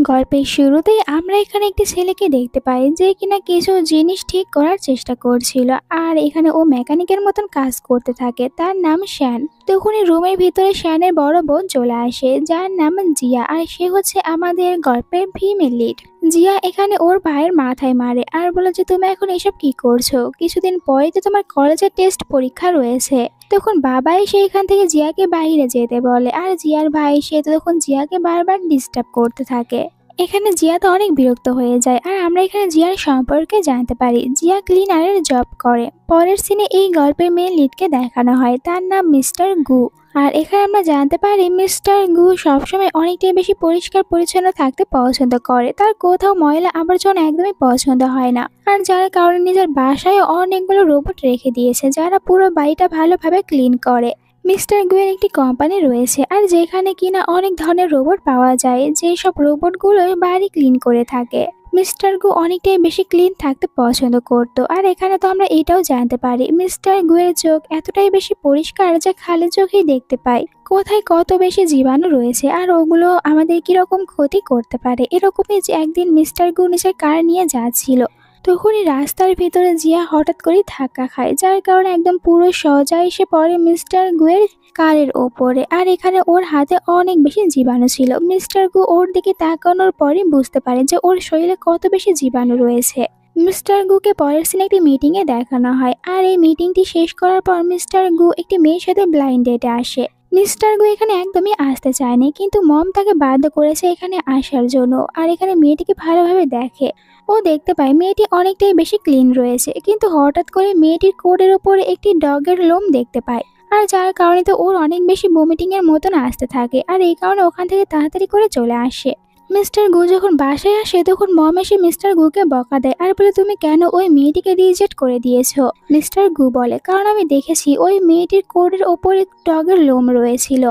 গল্পের শুরুতেই আমরা এখানে একটি ছেলেকে দেখতে পাই যে কিনা কিছু জিনিস ঠিক করার চেষ্টা করছিল। আর এখানে ও মেকানিকের মতন কাজ করতে থাকে। তার নাম শ্যান। তখনই রুমের ভিতরে শ্যানের বড় বোন চলে আসে, যার নাম জিয়া। আর সে হচ্ছে আমাদের গল্পের ফিমেল লিড। জিয়া এখানে ওর ভাইয়ের মাথায় মারে আর বলে যে তুমি এখন এসব কি করছো, কিছুদিন পরে তো তোমার কলেজের টেস্ট পরীক্ষা রয়েছে। তখন বাবা এসে এখান থেকে জিয়াকে বাইরে যেতে বলে, আর জিয়ার ভাই সে তো তখন জিয়াকে বারবার ডিস্টার্ব করতে থাকে। এখানে জিয়া তো অনেক বিরক্ত হয়ে যায়। আর আমরা এখানে জিয়ার সম্পর্কে জানতে পারি জিয়া ক্লিনারের জব করে। পরের সিনে এই গল্পের মেন লিডকে দেখানো হয়, তার নাম মিস্টার গু। আর এখানে আমরা জানতে পারি মিস্টার গু সবসময় অনেকটাই বেশি পরিষ্কার পরিচ্ছন্ন থাকতে পছন্দ করে। তার কোথাও ময়লা আবর্জনা একদমই পছন্দ হয় না। আর যার কারণে নিজের বাসায় অনেকগুলো রোবট রেখে দিয়েছে, যারা পুরো বাড়িটা ভালোভাবে ক্লিন করে। মিস্টার গুয়ের একটি কোম্পানি রয়েছে, আর যেখানে কিনা অনেক ধরনের রোবট পাওয়া যায়, যেসব রোবটগুলো বাড়ি ক্লিন করে থাকে। মিস্টার গু অনেকটাই বেশি ক্লিন থাকতে পছন্দ করত। আর এখানে তো আমরা এটাও জানতে পারি মিস্টার গুয়ের চোখ এতটাই বেশি পরিষ্কার যে খালি চোখেই দেখতে পাই কোথায় কত বেশি জীবাণু রয়েছে, আর ওগুলো আমাদের কিরকম ক্ষতি করতে পারে। এরকমই যে একদিন মিস্টার গু নিজের কার নিয়ে যাচ্ছিল, তখনই রাস্তার ভিতরে জিয়া হঠাৎ করে ধাক্কা খায়, যার কারণে একদম পুরো সোজা এসে পড়ে মিস্টার গুয়ের কারের ওপরে। আর এখানে ওর হাতে অনেক বেশি জীবাণু ছিল। মিস্টার গু ওর দিকে তাকানোর পরই বুঝতে পারে যে ওর শরীরে কত বেশি জীবাণু রয়েছে। মিস্টার গুকে পরের সিনে একটি মিটিং এ দেখানো হয়। আর এই মিটিংটি শেষ করার পর মিস্টার গু একটি মেয়ের সাথে ব্লাইন্ড ডেটে আসে। মিস্টার গু এখানে একদমই আসতে চায়নি, কিন্তু মম তাকে বাধ্য করেছে এখানে আসার জন্য। আর এখানে মেয়েটিকে ভালোভাবে দেখে, ও দেখতে পায় মেয়েটি অনেকটাই বেশি ক্লিন রয়েছে, কিন্তু হঠাৎ করে মেয়েটির কোটের ওপরে একটি ডগের লোম দেখতে পায়। আর যার কারণে তো ওর অনেক বেশি ভমিটিং এর মতন আসতে থাকে। আর এই কারণে ওখান থেকে তাড়াতাড়ি করে চলে আসে। মিস্টার গু যখন বাসায় আসে তখন মম এসে মিস্টার গুকে বকা দেয় আর বলে তুমি কেন ওই মেয়েটিকে রিজেক্ট করে দিয়েছো। মিস্টার গু বলে কারণ আমি দেখেছি ওই মেয়েটির কোটের ওপরে ডগের লোম রয়েছিল।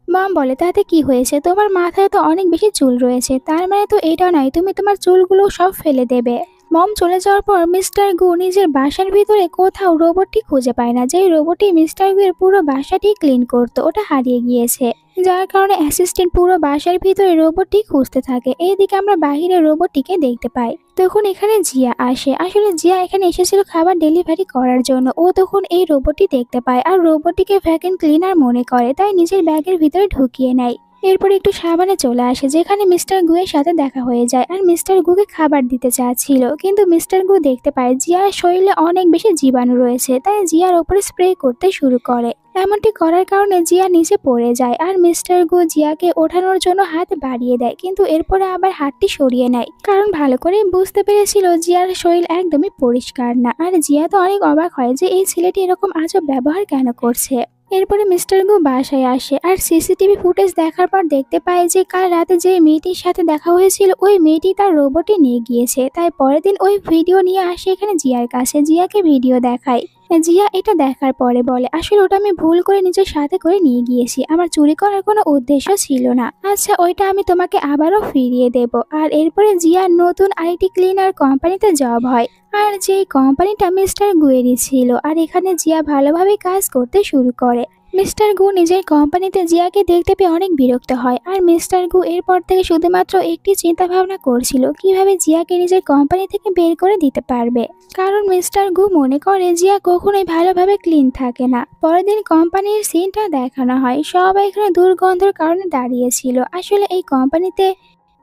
মম বলে তাতে কি হয়েছে, তোমার মাথায় তো অনেক বেশি চুল রয়েছে, তার মানে তো এটা নয় তুমি তোমার চুলগুলো সব ফেলে দেবে। মম চলে যাওয়ার পর মিস্টার গু নিজের বাসার ভিতরে কোথাও রোবটটি খুঁজে পায় না, যেই রোবটটি মিস্টার গুয়ের পুরো বাসাটি ক্লিন করতো ওটা হারিয়ে গিয়েছে। যার কারণে অ্যাসিস্ট্যান্ট পুরো বাসার ভিতরে রোবটটি খুঁজতে থাকে। এইদিকে আমরা বাহিরে রোবটটিকে দেখতে পাই। তখন এখানে জিয়া আসে। আসলে জিয়া এখানে এসেছিল খাবার ডেলিভারি করার জন্য। ও তখন এই রোবটটি দেখতে পায় আর রোবটটিকে ভ্যাকুয়াম ক্লিনার মনে করে, তাই নিজের ব্যাগের ভিতরে ঢুকিয়ে নেয়। এরপর একটু সাবানে চলে আসে, যেখানে মিস্টার গুয়ের সাথে দেখা হয়ে যায় আর মিস্টার গুকে খাবার দিতে চাচ্ছিল, কিন্তু মিস্টার গু দেখতে পায় জিয়ার শরীরে অনেক বেশি জীবাণু রয়েছে, তাই জিয়ার ওপরে স্প্রে করতে শুরু করে। এমনটি করার কারণে জিয়া নিচে পড়ে যায় আর মিস্টার গু জিয়াকে ওঠানোর জন্য হাত বাড়িয়ে দেয়, কিন্তু এরপরে আবার হাতটি সরিয়ে নেয়, কারণ ভালো করে বুঝতে পেরেছিল জিয়ার শরীর একদমই পরিষ্কার না। আর জিয়া তো অনেক অবাক হয় যে এই ছেলেটি এরকম আজব ব্যবহার কেন করছে। এরপরে মিস্টার গু বাসায় আসে আর সিসিটিভি ফুটেজ দেখার পর দেখতে পায় যে কাল রাতে যে মেয়েটির সাথে দেখা হয়েছিল ওই মেয়েটি তার রোবটে নিয়ে গিয়েছে। তাই পরের দিন ওই ভিডিও নিয়ে আসে এখানে জিয়ার কাছে, জিয়াকে ভিডিও দেখায়। জিয়া এটা দেখার পরে বলে আসলে ওটা আমি ভুল করে নিজের সাথে করে নিয়ে গিয়েছি, আমার চুরি করার কোনো উদ্দেশ্য ছিল না। আচ্ছা ওইটা আমি তোমাকে আবারও ফিরিয়ে দেব। আর এরপরে জিয়ার নতুন আরেকটি ক্লিনার কোম্পানিতে জব হয়, আর যেই কোম্পানিটা মিস্টার গুয়েরই ছিল। আর এখানে জিয়া ভালোভাবে কাজ করতে শুরু করে। মিস্টার গু নিজের কোম্পানিতে জিয়াকে দেখতে পেয়ে অনেক বিরক্ত হয়। আর মিস্টার গু এরপর থেকে শুধুমাত্র একটি চিন্তা ভাবনা করছিল কিভাবে জিয়াকে নিজের কোম্পানি থেকে বের করে দিতে পারবে, কারণ মিস্টার গু মনে করে জিয়া কখনোই ভালোভাবে ক্লিন থাকে না। পরের দিন কোম্পানির সিনটা দেখানো হয়, সবাই এখানে দুর্গন্ধের কারণে দাঁড়িয়েছিল। আসলে এই কোম্পানিতে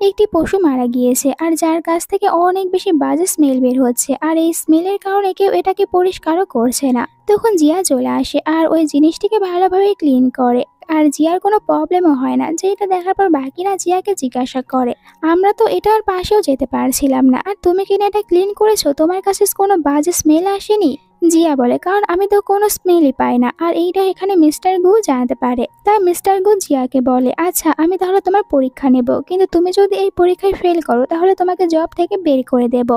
একটি পশু মারা গিয়েছে, আর যার কাছ থেকে অনেক বেশি বাজে স্মেল বের হচ্ছে, আর এই স্মেলের কারণে কেউ এটাকে পরিষ্কারও করছে না। তখন জিয়া চলে আসে আর ওই জিনিসটিকে ভালোভাবে ক্লিন করে, আর জিয়ার কোনো প্রবলেমও হয় না। যেটা দেখার পর বাকিরা জিয়াকে জিজ্ঞাসা করে আমরা তো এটার পাশেও যেতে পারছিলাম না, আর তুমি কিনা এটা ক্লিন করেছো, তোমার কাছে কোনো বাজে স্মেল আসেনি। জিয়া বলে কারণ আমি তো কোনো স্মেলই পাই না, আর এইটা এখানে মিস্টার গু জানতে পারে। তাই মিস্টার গু জিয়াকে বলে আচ্ছা আমি তাহলে তোমার পরীক্ষা নেব, কিন্তু তুমি যদি এই পরীক্ষায় ফেল করো তাহলে তোমাকে জব থেকে বের করে দেব।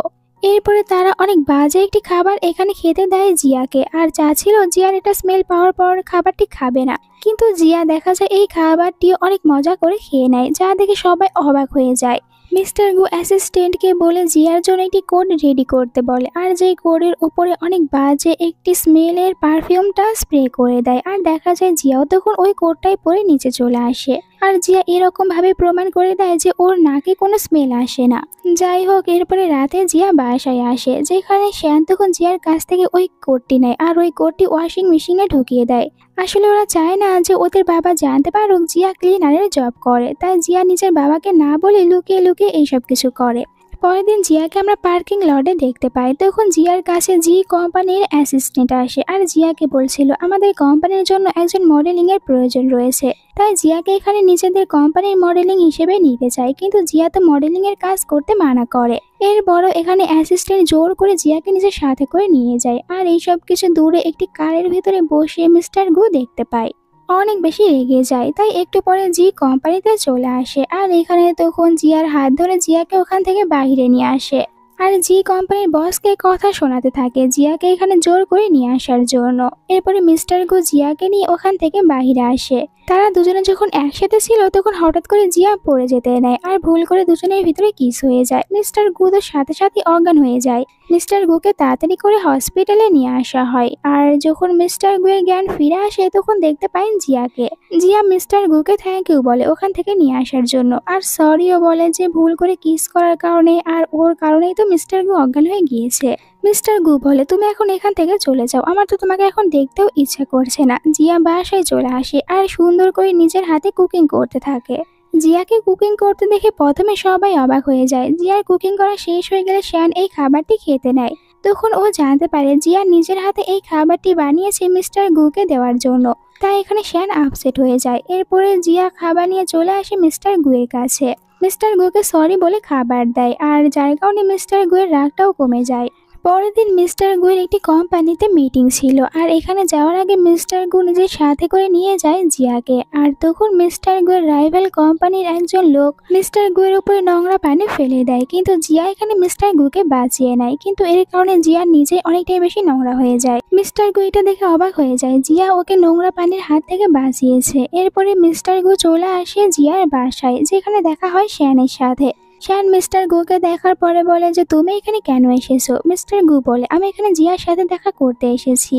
এরপরে তারা অনেক বাজে একটি খাবার এখানে খেতে দেয় জিয়াকে, আর চাচ্ছিল জিয়ার এটা স্মেল পাওয়ার পর খাবারটি খাবে না, কিন্তু জিয়া দেখা যায় এই খাবারটি অনেক মজা করে খেয়ে নেয়, যা দেখে সবাই অবাক হয়ে যায়। মিস্টার গু অ্যাসিস্ট্যান্টকে বলে জিয়ার জন্য একটি কোড রেডি করতে বলে, আর যেই কোডের উপরে অনেক বাজে একটি স্মেলের পারফিউমটা স্প্রে করে দেয়। আর দেখা যায় জিয়াও তখন ওই কোডটাই পরে নিচে চলে আসে। আর জিয়া এরকম ভাবে প্রমাণ করে দেয় যে ওর নাকে কোনো স্মেল আসে না। যাই হোক, এরপরে রাতে জিয়া বাসায় আসে, যেখানে শ্যান তখন জিয়ার কাছ থেকে ওই কোটটি নেয় আর ওই কোটটি ওয়াশিং মেশিনে ঢুকিয়ে দেয়। আসলে ওরা চায় না যে ওদের বাবা জানতে পারুক জিয়া ক্লিনারের জব করে, তাই জিয়া নিজের বাবাকে না বলে লুকিয়ে লুকিয়ে এইসব কিছু করে। পরের দিন জিয়াকে আমরা পার্কিং লটে দেখতে পাই। তখন জিয়ার কাছে জি কোম্পানির অ্যাসিস্ট্যান্ট আসে আর জিয়াকে বলছিল আমাদের কোম্পানির জন্য একজন মডেলিং এর প্রয়োজন রয়েছে, তাই জিয়াকে এখানে নিজেদের কোম্পানির মডেলিং হিসেবে নিতে চায়, কিন্তু জিয়া তো মডেলিং এর কাজ করতে মানা করে। এরপরও এখানে অ্যাসিস্ট্যান্ট জোর করে জিয়াকে নিজের সাথে করে নিয়ে যায়, আর এইসব কিছু দূরে একটি কারের ভিতরে বসে মিস্টার গু দেখতে পায়। অনেক বেশি রেগে যায়, তাই একটু পরে জি কোম্পানিতে চলে আসে আর এখানে তখন জিয়ার হাত ধরে জিয়াকে ওখান থেকে বাইরে নিয়ে আসে। আর জি কোম্পানির বসকে কথা শোনাতে থাকে জিয়াকে এখানে জোর করে নিয়ে আসার জন্য। এরপরে মিস্টার গু জিয়াকে নিয়ে ওখান থেকে বাইরে আসে। তারা দুজনে যখন একসাথে ছিল তখন হঠাৎ করে জিয়া পড়ে যেতে নেয় আর ভুল করে দুজনের ভিতরে কিস হয়ে যায়। মিস্টার গু তো সাথে সাথে অজ্ঞান হয়ে যায়। মিস্টার গুকে তাড়াতাড়ি করে হসপিটালে নিয়ে আসা হয়, আর যখন মিস্টার গু এর জ্ঞান ফিরে আসে তখন দেখতে পায় জিয়াকে। জিয়া মিস্টার গুকে থ্যাংক ইউ বলে ওখান থেকে নিয়ে আসার জন্য, আর সরিও বলে যে ভুল করে কিস করার কারণে আর ওর কারণেই তো মিস্টার গু অজ্ঞান হয়ে গিয়েছে। মিস্টার গু বলে তুমি এখন এখান থেকে চলে যাও, আমার তো তোমাকে এখন দেখতেও ইচ্ছা করছে না। জিয়া বাসায় চলে আসে আর সুন্দর করে নিজের হাতে কুকিং করতে থাকে। জিয়াকে কুকিং করতে দেখে প্রথমে সবাই অবাক হয়ে যায়। জিয়ার কুকিং করা শেষ হয়ে গেলে শ্যান এই খাবারটি খেতে নেয়। তখন ও জানতে পারে জিয়া নিজের হাতে এই খাবারটি বানিয়েছে মিস্টার গুকে দেওয়ার জন্য, তাই এখানে শ্যান আপসেট হয়ে যায়। এরপরে জিয়া খাবার নিয়ে চলে আসে মিস্টার গুয়ের কাছে। মিস্টার গুকে সরি বলে খাবার দেয়, আর যার কারণে মিস্টার গুয়ের রাগটাও কমে যায়। পরের দিন মিস্টার গুয়ের একটি কোম্পানিতে মিটিং ছিল, আর এখানে যাওয়ার আগে মিস্টার গু নিজের সাথে করে নিয়ে যায় জিয়াকে। আর তখন মিস্টার গুয়ের রাইভাল কোম্পানির একজন লোক মিস্টার গুয়ের উপরে নোংরা পানি ফেলে দেয়, কিন্তু জিয়া এখানে মিস্টার গুকে বাঁচিয়ে নেয়, কিন্তু এর কারণে জিয়া নিজে অনেকটাই বেশি নোংরা হয়ে যায়। মিস্টার গু এটা দেখে অবাক হয়ে যায়, জিয়া ওকে নোংরা পানির হাত থেকে বাঁচিয়েছে। এরপরে মিস্টার গু চলে আসে জিয়ার বাসায়, যেখানে দেখা হয় শ্যানের সাথে। শ্যান মিস্টার গুকে দেখার পরে বলে যে তুমি এখানে কেন এসেছো। মিস্টার গু বলে আমি এখানে জিয়ার সাথে দেখা করতে এসেছি।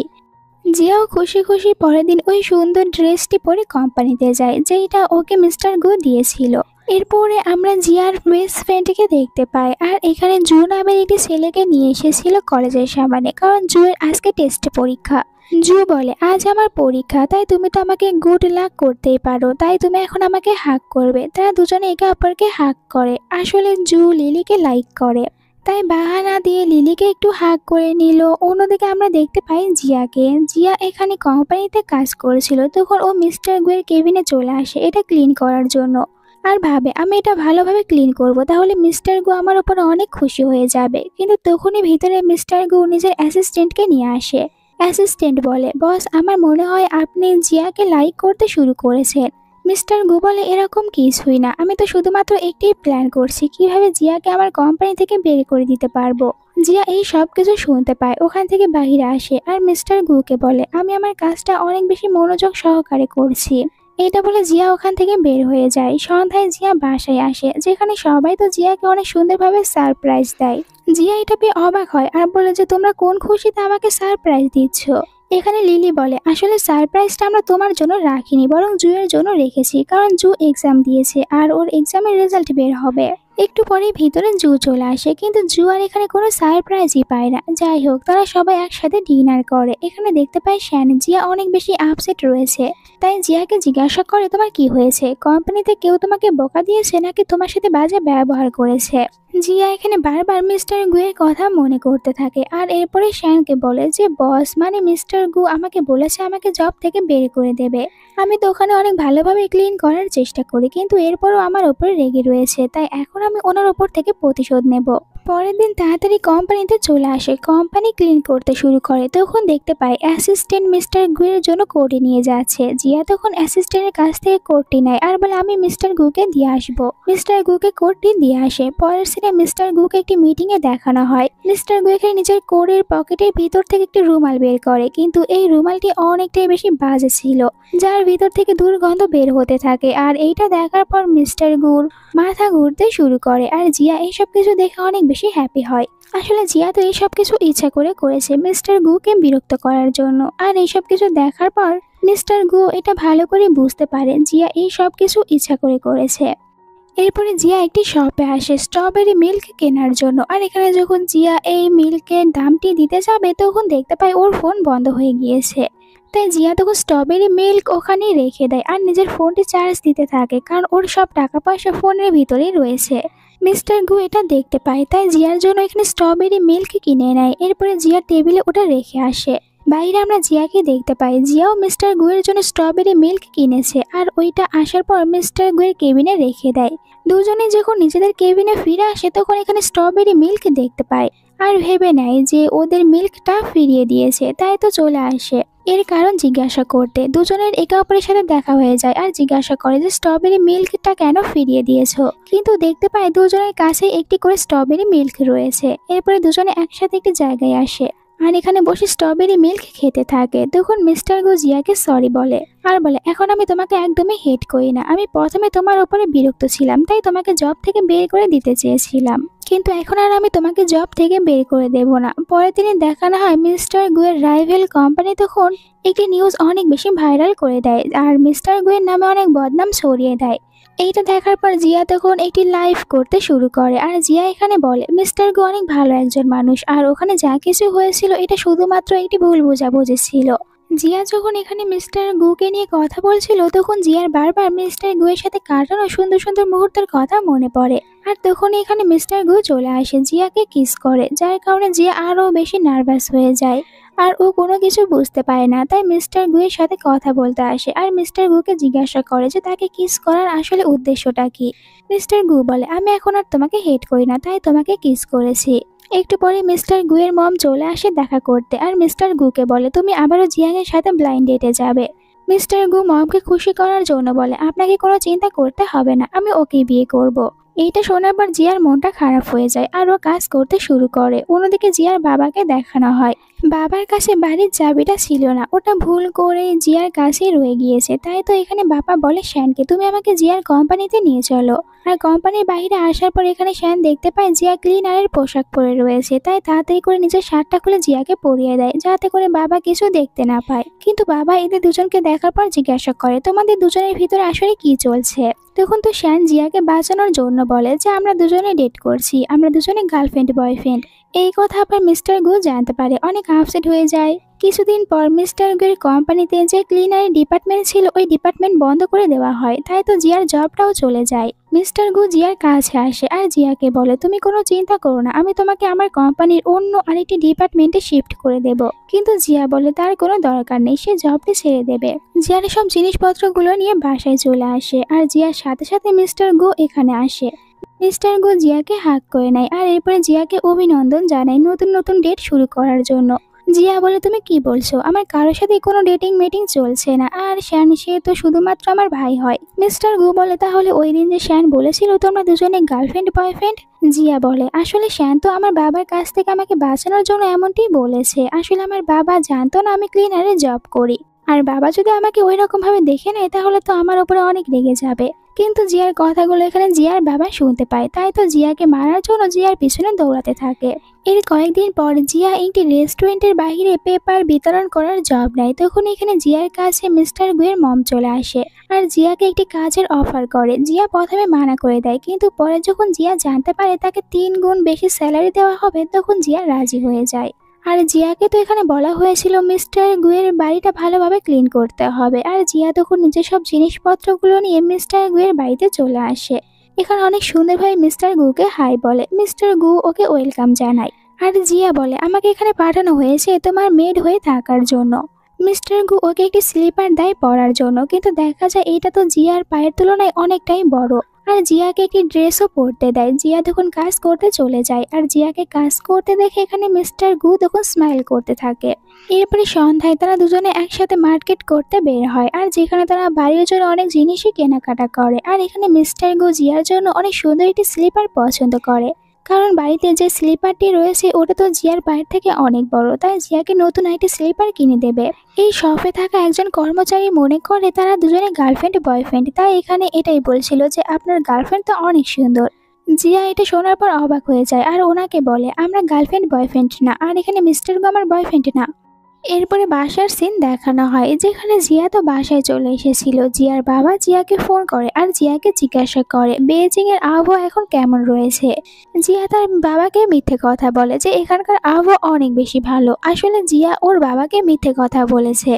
জিয়াও খুশি খুশি পরের দিন ওই সুন্দর ড্রেসটি পরে কোম্পানিতে যায়, যেটা ওকে মিস্টার গু দিয়েছিল। এরপরে আমরা জিয়ার বেস্ট ফ্রেন্ডকে দেখতে পাই, আর এখানে জু নামের একটি ছেলেকে নিয়ে এসেছিল কলেজের সামনে, কারণ জুয়ের আজকে টেস্ট পরীক্ষা। জু বলে আজ আমার পরীক্ষা, তাই তুমি তো আমাকে গুড লাক করতেই পারো, তাই তুমি এখন আমাকে হাক করবে। তারা দুজনে একে অপরকে হাক করে। আসলে জু লিলিকে লাইক করে, তাই বাহানা দিয়ে লিলিকে একটু হাক করে নিল। অন্যদিকে আমরা দেখতে পাই জিয়াকে। জিয়া এখানে কোম্পানিতে কাজ করেছিল, তখন ও মিস্টার গুয়ের কেবিনে চলে আসে এটা ক্লিন করার জন্য, আর ভাবে আমি এটা ভালোভাবে ক্লিন করব, তাহলে মিস্টার গু আমার উপর অনেক খুশি হয়ে যাবে। কিন্তু তখনই ভিতরে মিস্টার গু নিজের অ্যাসিস্ট্যান্টকে নিয়ে আসে। অ্যাসিস্ট্যান্ট বলে বস আমার মনে হয় আপনি জিয়াকে লাইক করতে শুরু করেছেন। মিস্টার গু বলে এরকম কিছুই না, আমি তো শুধুমাত্র একটি প্ল্যান করছি কিভাবে জিয়াকে আমার কোম্পানি থেকে বের করে দিতে পারবো। জিয়া এই সব কিছু শুনতে পায়, ওখান থেকে বাইরে আসে আর মিস্টার গুকে বলে আমি আমার কাজটা অনেক বেশি মনোযোগ সহকারে করছি। এটা বলে জিয়া ওখান থেকে বের হয়ে যায়। সন্ধ্যায় জিয়া বাসায় আসে, যেখানে সবাই তো জিয়াকে অনেক সুন্দরভাবে সারপ্রাইজ দেয়। জিয়া এটা পেয়ে অবাক হয় আর বলে যে তোমরা কোন খুশিতে আমাকে সারপ্রাইজ দিচ্ছ। এখানে লিলি বলে আসলে সারপ্রাইজটা আমরা তোমার জন্য রাখিনি, বরং জুয়ের জন্য রেখেছি, কারণ জু এক্সাম দিয়েছে আর ওর এক্সামের রেজাল্ট বের হবে। একটু পরে ভিতরে জু চলে আসে, কিন্তু জু আর এখানে কোনো সারপ্রাইজই পায় না। যাই হোক, তারা সবাই একসাথে ডিনার করে। এখানে দেখতে পায় শ্যান জিয়া অনেক বেশি আপসেট রয়েছে, তাই জিয়াকে জিজ্ঞাসা করে তোমার কি হয়েছে, কোম্পানিতে কেউ তোমাকে বকা দিয়েছে নাকি তোমার সাথে বাজে ব্যবহার করেছে। জিয়া এখানে বারবার মিস্টার গুয়ের কথা মনে করতে থাকে, আর এরপরে শ্যানকে বলে যে বস মানে মিস্টার গু আমাকে বলেছে আমাকে জব থেকে বের করে দেবে। আমি তো ওখানে অনেক ভালোভাবে ক্লিন করার চেষ্টা করি, কিন্তু এরপরও আমার ওপরে রেগে রয়েছে, তাই এখন আমি ওনার ওপর থেকে প্রতিশোধ নেব। পরের দিন তাড়াতাড়ি কোম্পানিতে চলে আসে, কোম্পানি ক্লিন করতে শুরু করে। তখন দেখতে পায় অ্যাসিস্ট্যান্ট মিস্টার গুয়ের জন্য কোডি নিয়ে যাচ্ছে। জিয়া তখন অ্যাসিস্ট্যান্টের কাছ থেকে কোডটি নেয় আর বলে আমি মিস্টার গুকে দিয়ে আসবো। মিস্টার গুকে কোডটি দিয়ে আসে। পরের সিনে মিস্টার গুকে একটি মিটিং এ দেখানো হয়। মিস্টার গু এখানে নিজের কোডের পকেটের ভিতর থেকে একটি রুমাল বের করে, কিন্তু এই রুমালটি অনেকটাই বেশি বাজে ছিল, যার ভিতর থেকে দুর্গন্ধ বের হতে থাকে। আর এইটা দেখার পর মিস্টার গুর মাথা ঘুরতে শুরু করে, আর জিয়া এইসব কিছু দেখে অনেক বেশি হ্যাপি হয়। আসলে জিয়া তো এইসব কিছু ইচ্ছা করে করেছে মিস্টার গুকে বিরক্ত করার জন্য। আর এইসব কিছু দেখার পর মিস্টার গু এটা ভালো করে বুঝতে পারে জিয়া এই সব কিছু ইচ্ছা করে করেছে। এরপরে জিয়া একটি শপে আসে স্ট্রবেরি মিল্ক কেনার জন্য। আর এখানে যখন জিয়া এই মিল্কের দামটি দিতে যাবে তখন দেখতে পায় ওর ফোন বন্ধ হয়ে গিয়েছে। তাই জিয়া তখন স্ট্রবেরি মিল্ক ওখানেই রেখে দেয় আর নিজের ফোনটি চার্জ দিতে থাকে, কারণ ওর সব টাকা পয়সা ফোনের ভিতরেই রয়েছে। মিস্টার গু এটা দেখতে পায়, তাই জিয়ার জন্য এখানে স্ট্রবেরি মিল্ক কিনে নেয়। এরপরে জিয়ার টেবিলে ওটা রেখে আসে। বাইরে আমরা জিয়াকে দেখতে পাই, জিয়াও মিস্টার গুয়ের জন্য স্ট্রবেরি মিল্ক কিনেছে আর ওইটা আসার পর মিস্টার গুয়ের কেবিনে রেখে দেয়। দুজনে যখন নিজেদের কেবিনে ফিরে আসে তখন এখানে স্ট্রবেরি মিল্ক দেখতে পায় আর ভেবে নেয় যে ওদের মিল্কটা ফিরিয়ে দিয়েছে, তাই তো চলে আসে এর কারণ জিজ্ঞাসা করতে। দুজনের একে অপরের সাথে দেখা হয়ে যায় আর জিজ্ঞাসা করে যে স্ট্রবেরি মিল্কটা কেন ফিরিয়ে দিয়েছো, কিন্তু দেখতে পায় দুজনের কাছে একটি করে স্ট্রবেরি মিল্ক রয়েছে। এরপরে দুজনে একসাথে একটি জায়গায় আসে আর এখানে বসে স্ট্রবেরি মিল্ক খেতে থাকে। তখন মিস্টার গু জিয়াকে সরি বলে আর বলে, এখন আমি তোমাকে একদমই হেট করি না, আমি প্রথমে তোমার উপরে বিরক্ত ছিলাম তাই তোমাকে জব থেকে বের করে দিতে চেয়েছিলাম, কিন্তু এখন আর আমি তোমাকে জব থেকে বের করে দেব না। পরে তিনি দেখানো হয় মিস্টার গুয়ের রাইভেল কোম্পানি তখন একটি নিউজ অনেক বেশি ভাইরাল করে দেয় আর মিস্টার গুয়ের নামে অনেক বদনাম ছড়িয়ে দেয়। এইটা দেখার পর জিয়া তখন একটি লাইভ করতে শুরু করে আর জিয়া এখানে বলে মিস্টার গু অনেক ভালো একজন মানুষ আর ওখানে যা কিছু হয়েছিল এটা শুধুমাত্র একটি ভুল বোঝাবুঝি ছিল। জিয়া যখন এখানে মিস্টার গুকে নিয়ে কথা বলছিল তখন জিয়ার বারবার মিস্টার গুয়ের সাথে কাটানো সুন্দর সুন্দর মুহূর্তের কথা মনে পড়ে। আর তখন এখানে মিস্টার গু চলে আসে, জিয়াকে কিস করে, যার কারণে জিয়া আরো বেশি নার্ভাস হয়ে যায় আর ও কোনো কিছু বুঝতে পারে না। তাই মিস্টার গুয়ের সাথে কথা বলতে আসে আর মিস্টার গুকে জিজ্ঞাসা করে যে তাকে কিস করার আসলে উদ্দেশ্যটা কি। মিস্টার গু বলে, আমি এখন আর তোমাকে হেট করি না তাই তোমাকে কিস করেছি। একটু পরে মিস্টার গুয়ের মম চলে আসে দেখা করতে আর মিস্টার গুকে বলে, তুমি আবারও জিয়াংয়ের সাথে ব্লাইন্ড ডেটে যাবে। মিস্টার গু মমকে খুশি করার জন্য বলে, আপনাকে কোনো চিন্তা করতে হবে না, আমি ওকেই বিয়ে করব। এইটা শোনার পর জিয়ার মনটা খারাপ হয়ে যায় আর ও কাজ করতে শুরু করে। অন্যদিকে জিয়ার বাবাকে দেখানো হয় বাবার কাছে বাড়ির চাবিটা ছিল না, ওটা ভুল করে জিয়ার কাছেই রয়ে গিয়েছে। তাই তো এখানে বাবা বলে শ্যানকে, তুমি আমাকে জিয়ার কোম্পানিতে নিয়ে চলো। আর কোম্পানির বাইরে আসার পর এখানে শ্যান দেখতে পায় জিয়া ক্লিনারের পোশাক পরে রয়েছে, তাই তাড়াতাড়ি করে নিজের শার্টটা খুলে জিয়াকে পরিয়ে দেয় যাতে করে বাবা কিছু দেখতে না পায়। কিন্তু বাবা এদের দুজনকে দেখার পর জিজ্ঞাসা করে, তোমাদের দুজনের ভিতরে আসলে কি চলছে। তখন তো শ্যান জিয়াকে বাঁচানোর জন্য বলে যে আমরা দুজনে ডেট করছি, আমরা দুজনে গার্লফ্রেন্ড বয়ফ্রেন্ড। এই কথা আবার মিস্টার গু জানতে পারে, অনেক আপসেট হয়ে যায়। কিছুদিন পর মিস্টার গুয়ের কোম্পানিতে যে ক্লিনারের ডিপার্টমেন্ট ছিল ওই ডিপার্টমেন্ট বন্ধ করে দেওয়া হয়, তাই তো জিয়ার জবটাও চলে যায়। মিস্টার গু জিয়ার কাছে আসে আর জিয়াকে বলে, তুমি কোনো চিন্তা করো না, আমি তোমাকে আমার কোম্পানির অন্য আরেকটি ডিপার্টমেন্টে শিফট করে দেব। কিন্তু জিয়া বলে তার কোনো দরকার নেই, সে জবটি ছেড়ে দেবে। জিয়ার সব জিনিসপত্রগুলো নিয়ে বাসায় চলে আসে আর জিয়ার সাথে সাথে মিস্টার গু এখানে আসে। মিস্টার গু জিয়াকে হাক করে নেয় আর এরপরে জিয়াকে অভিনন্দন জানায় নতুন নতুন ডেট শুরু করার জন্য। জিয়া বলে, তুমি কি বলছো, আমার কারোর সাথে কোনো ডেটিং মিটিং চলছে না, আর শ্যান সে তো শুধুমাত্র আমার ভাই হয়। মিস্টার গু বলে, তাহলে ওই দিন যে শ্যান বলেছিল তোমরা দুজনে গার্লফ্রেন্ড বয়ফ্রেন্ড। জিয়া বলে, আসলে শ্যান তো আমার বাবার কাছ থেকে আমাকে বাঁচানোর জন্য এমনটি বলেছে, আসলে আমার বাবা জানতো না আমি ক্লিনারে জব করি, আর বাবা যদি আমাকে ওই রকম ভাবে দেখে নেয় তাহলে তো আমার উপরে অনেক রেগে যাবে। কিন্তু জিয়ার কথাগুলো এখানে জিয়ার বাবা শুনতে পায়, তাই তো জিয়াকে মারার জন্য জিয়ার পিছনে দৌড়াতে থাকে। এর কয়েকদিন পর জিয়া একটি রেস্টুরেন্টের বাইরে পেপার বিতরণ করার জব নেয়। তখন এখানে জিয়ার কাছে মিস্টার গুয়ের মম চলে আসে আর জিয়াকে একটি কাজের অফার করে। জিয়া প্রথমে মানা করে দেয়, কিন্তু পরে যখন জিয়া জানতে পারে তাকে 3 গুণ বেশি স্যালারি দেওয়া হবে তখন জিয়া রাজি হয়ে যায়। আর জিয়াকে তো এখানে বলা হয়েছিল মিস্টার গুয়ের বাড়িটা ভালোভাবে ক্লিন করতে হবে, আর জিয়া তখন নিজের সব জিনিসপত্রগুলো নিয়ে মিস্টার গুয়ের বাড়িতে চলে আসে। এখানে অনেক সুন্দরভাবে মিস্টার গুকে হাই বলে, মিস্টার গু ওকে ওয়েলকাম জানায়। আর জিয়া বলে, আমাকে এখানে পাঠানো হয়েছে তোমার মেড হয়ে থাকার জন্য। মিস্টার গু ওকে একটি স্লিপার দেয় পরার জন্য, কিন্তু দেখা যায় এটা তো জিয়ার পায়ের তুলনায় অনেকটাই বড়। আর জিয়াকে একটি ড্রেসও পরতে দেয়। জিয়া তখন কাজ করতে চলে যায় আর জিয়াকে কাজ করতে দেখে এখানে মিস্টার গু তখন স্মাইল করতে থাকে। এরপরে সন্ধ্যায় তারা দুজনে একসাথে মার্কেট করতে বের হয় আর যেখানে তারা বাড়ির জন্য অনেক জিনিসই কেনাকাটা করে। আর এখানে মিস্টার গু জিয়ার জন্য অনেক সুন্দর একটি স্লিপার পছন্দ করে, কারণ বাড়িতে যে স্লিপারটি রয়েছে ওটা তো জিয়ার পায়ের থেকে অনেক বড়, তাই জিয়াকে নতুন একটি স্লিপার কিনে দেবে। এই শপে থাকা একজন কর্মচারী মনে করে তারা দুজনে গার্লফ্রেন্ড বয়ফ্রেন্ড, তাই এখানে এটাই বলছিল যে আপনার গার্লফ্রেন্ড তো অনেক সুন্দর। জিয়া এটা শোনার পর অবাক হয়ে যায় আর ওনাকে বলে, আমরা গার্লফ্রেন্ড বয়ফ্রেন্ড না, আর এখানে মিস্টার গো আমার বয়ফ্রেন্ড না। এরপরে বাসার সিন দেখানো হয় যেখানে জিয়া তো বাসায় চলে এসেছিল। জিয়ার বাবা জিয়াকে ফোন করে আর জিয়াকে জিজ্ঞাসা করে বেজিং এর আবহাওয়া এখন কেমন রয়েছে। জিয়া তার বাবাকে মিথ্যে কথা বলে যে এখানকার আবহাওয়া অনেক বেশি ভালো। আসলে জিয়া ওর বাবাকে মিথ্যে কথা বলেছে।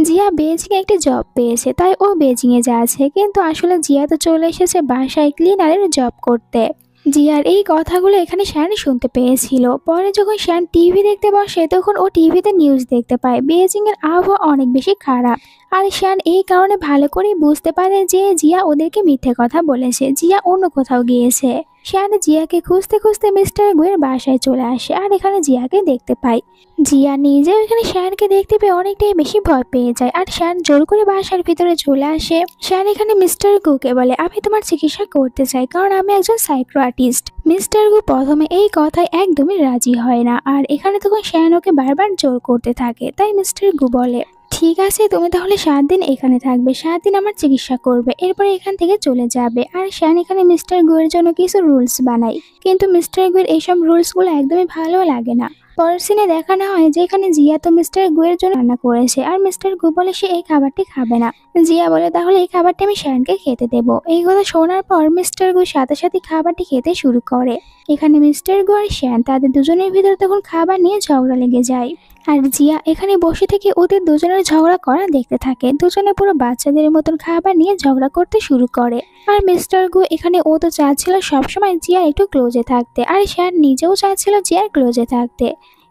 জিয়া বেজিং এ একটি জব পেয়েছে, তাই ও বেজিং এ যাচ্ছে, কিন্তু আসলে জিয়া তো চলে এসেছে বাসায় ক্লিনারের জব করতে। জিয়ার এই কথাগুলো এখানে শ্যান শুনতে পেয়েছিল। পরে যখন শ্যান টিভি দেখতে বসে তখন ও টিভিতে নিউজ দেখতে পায় বেজিং এর আবহাওয়া অনেক বেশি খারাপ। আর শ্যান এই কারণে ভালো করেই বুঝতে পারে যে জিয়া ওদেরকে মিথ্যে কথা বলেছে, জিয়া অন্য কোথাও গিয়েছে। শ্যান জিয়াকে খুঁজতে খুঁজতে মিস্টার গুয়ের বাসায় চলে আসে আর এখানে জিয়াকে দেখতে পায়। জিয়া নিজেও এখানে শ্যানকে দেখতে পেয়ে অনেকটাই বেশি ভয় পেয়ে যায় আর শ্যান জোর করে বাসার ভিতরে চলে আসে। শ্যান এখানে মিস্টার গুকে বলে, আমি তোমার চিকিৎসা করতে চাই কারণ আমি একজন সাইকিয়াট্রিস্ট। মিস্টার গু প্রথমে এই কথায় একদমই রাজি হয় না, আর এখানে তখন শ্যান ওকে বারবার জোর করতে থাকে। তাই মিস্টার গু বলে, ঠিক আছে, তুমি তাহলে 7 দিন এখানে থাকবে, 7 দিন আমার চিকিৎসা করবে, এরপরে এখান থেকে চলে যাবে। আর শ্যান এখানে মিস্টার গুয়ের জন্য কিছু রুলস বানায়, কিন্তু মিস্টার গুয়ের এইসব রুলসগুলো একদমই ভালো লাগে না। পরের সিনে দেখানো হয় যে এখানে জিয়া তো মিস্টার গুয়ের জন্য রান্না করেছে আর মিস্টার গু বলে সে এই খাবারটি খাবে না। জিয়া বলে, তাহলে এই খাবারটি আমি শ্যানকে খেতে দেবো। এই কথা শোনার পর মিস্টার গু সাথে সাথে খাবারটি খেতে শুরু করে। এখানে মিস্টার গু আর শ্যান তাদের দুজনের ভিতরে তখন খাবার নিয়ে ঝগড়া লেগে যায়। আর জিয়া এখানে বসে থেকে ওদের দুজনের ঝগড়া করা দেখতে থাকে। দুজনে পুরো বাচ্চাদের মতন খাবার নিয়ে ঝগড়া করতে শুরু করে। আর মিস্টার গু এখানে ও তো চাচ্ছিল সবসময় জিয়া একটু ক্লোজে থাকতে, আর শ্যান নিজেও চাচ্ছিল জিয়ার ক্লোজে থাকতে।